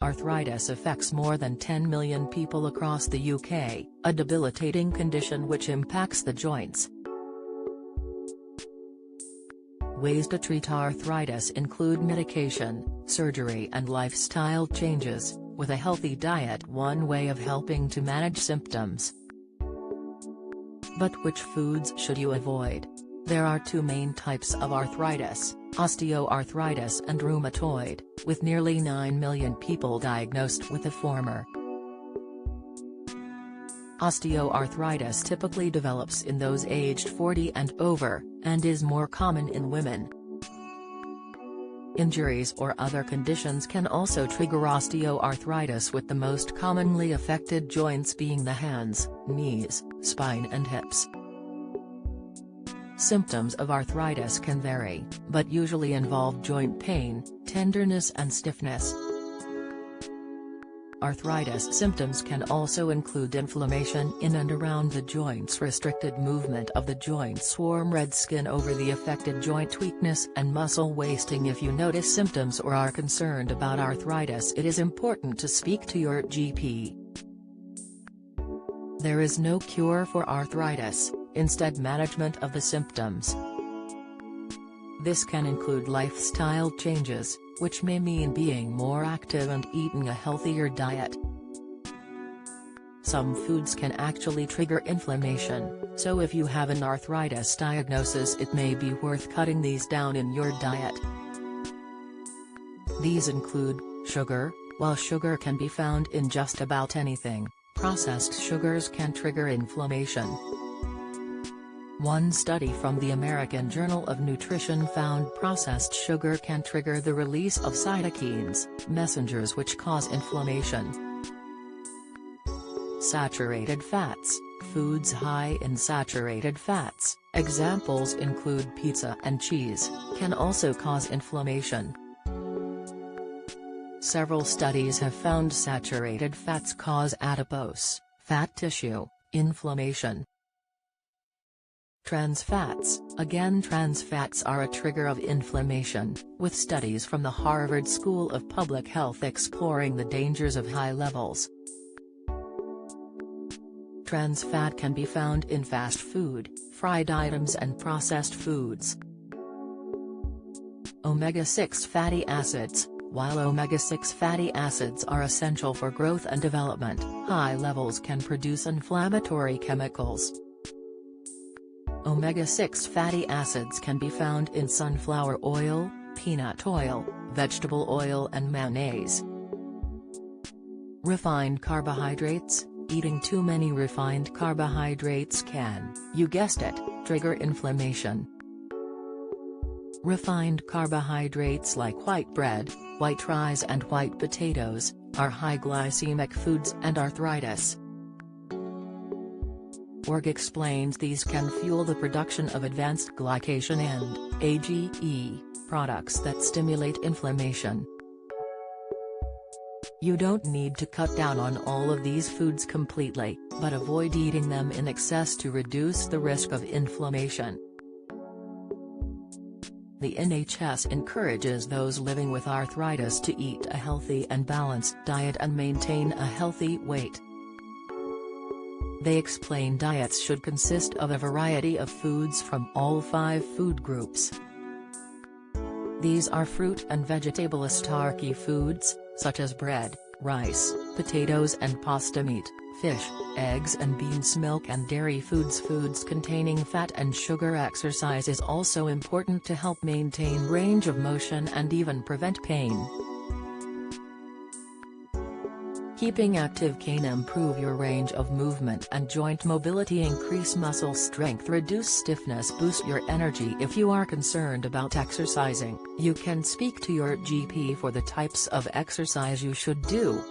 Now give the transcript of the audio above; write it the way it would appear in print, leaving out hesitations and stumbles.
Arthritis affects more than 10 million people across the UK, a debilitating condition which impacts the joints. Ways to treat arthritis include medication, surgery and lifestyle changes, with a healthy diet one way of helping to manage symptoms. But which foods should you avoid? There are two main types of arthritis, osteoarthritis and rheumatoid, with nearly 9 million people diagnosed with the former. Osteoarthritis typically develops in those aged 40 and over, and is more common in women. Injuries or other conditions can also trigger osteoarthritis, with the most commonly affected joints being the hands, knees, spine and hips. Symptoms of arthritis can vary, but usually involve joint pain, tenderness and stiffness. Arthritis symptoms can also include inflammation in and around the joints, restricted movement of the joints, warm red skin over the affected joint, weakness and muscle wasting. If you notice symptoms or are concerned about arthritis, it is important to speak to your GP. There is no cure for arthritis, instead management of the symptoms. This can include lifestyle changes, which may mean being more active and eating a healthier diet. Some foods can actually trigger inflammation, so if you have an arthritis diagnosis, it may be worth cutting these down in your diet. These include sugar. While sugar can be found in just about anything, processed sugars can trigger inflammation. One study from the American Journal of Nutrition found processed sugar can trigger the release of cytokines, messengers which cause inflammation. Saturated fats. Foods high in saturated fats, examples include pizza and cheese, can also cause inflammation. Several studies have found saturated fats cause adipose, fat tissue, inflammation. Trans fats. Again, trans fats are a trigger of inflammation, with studies from the Harvard School of Public Health exploring the dangers of high levels. Trans fat can be found in fast food, fried items and processed foods. Omega-6 fatty acids. While omega-6 fatty acids are essential for growth and development, high levels can produce inflammatory chemicals. Omega-6 fatty acids can be found in sunflower oil, peanut oil, vegetable oil and mayonnaise. Refined carbohydrates. Eating too many refined carbohydrates can, you guessed it, trigger inflammation. Refined carbohydrates like white bread, white rice and white potatoes, are high glycemic foods and arthritis. Org explains these can fuel the production of advanced glycation and AGE products that stimulate inflammation. You don't need to cut down on all of these foods completely, but avoid eating them in excess to reduce the risk of inflammation. The NHS encourages those living with arthritis to eat a healthy and balanced diet and maintain a healthy weight. They explain diets should consist of a variety of foods from all 5 food groups. These are fruit and vegetable starchy foods, such as bread, rice, potatoes and pasta, meat, fish, eggs and beans, milk and dairy foods. Foods containing fat and sugar. Exercise is also important to help maintain range of motion and even prevent pain. Keeping active can improve your range of movement and joint mobility, increase muscle strength, reduce stiffness, boost your energy. If you are concerned about exercising, you can speak to your GP for the types of exercise you should do.